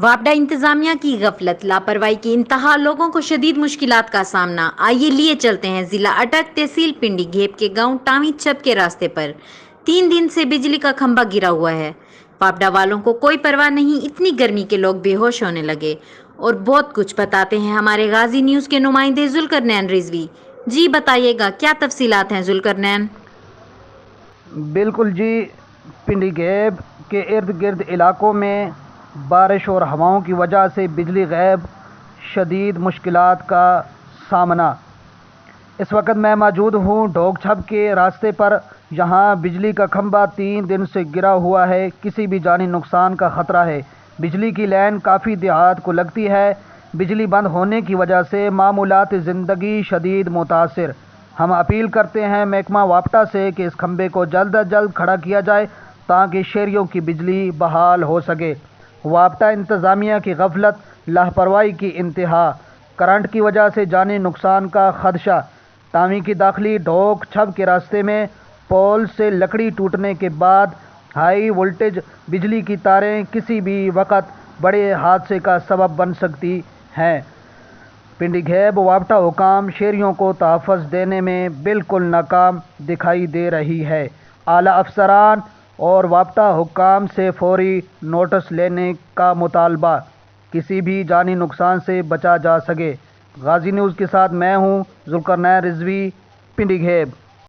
वापडा इंतजामिया की गफलत लापरवाही की इंतहा, लोगों को शदीद मुश्किलात का सामना। आइए लिए चलते हैं जिला अटक तहसील पिंडी घेप के गांव टामी छप के रास्ते पर 3 दिन से बिजली का खंभा गिरा हुआ है। वापडा वालों को कोई परवाह नहीं, इतनी गर्मी के लोग बेहोश होने लगे। और बहुत कुछ बताते हैं हमारे गाजी न्यूज के नुमाइंदे जुल्करनैन रिजवी। जी बताइएगा, क्या तफसीलात हैं जुल्करनैन? बिल्कुल जी, पिंडी गैब के इर्द गिर्द इलाकों में बारिश और हवाओं की वजह से बिजली गैब, शदीद मुश्किलात का सामना। इस वक्त मैं मौजूद हूँ ढोक छप के रास्ते पर। यहाँ बिजली का खंभा 3 दिन से गिरा हुआ है, किसी भी जानी नुकसान का ख़तरा है। बिजली की लाइन काफ़ी देहात को लगती है। बिजली बंद होने की वजह से मामूलात ज़िंदगी शदीद मुतासिर। हम अपील करते हैं महकमा वापटा से कि इस खंभे को जल्द अज जल्द खड़ा किया जाए ताकि शहरियों की बिजली बहाल हो सके। वापटा इंतज़ामिया की गफलत, लापरवाही की इंतहा, करंट की वजह से जानी नुकसान का खदशा। टामी की दाखिली ढोक छप के रास्ते में पोल से लकड़ी टूटने के बाद हाई वोल्टेज बिजली की तारें किसी भी वक्त बड़े हादसे का सबब बन सकती हैं। पिंडी घेब वापटा हुकाम शहरियों को तहफ़्फ़ुज़ देने में बिल्कुल नाकाम दिखाई दे रही है। आला अफसरान और वापटा हुकाम से फौरी नोटिस लेने का मुतालबा, किसी भी जानी नुकसान से बचा जा सके। गाजी न्यूज़ के साथ मैं हूँ जुल्करनैन रिजवी, पिंडी घेब।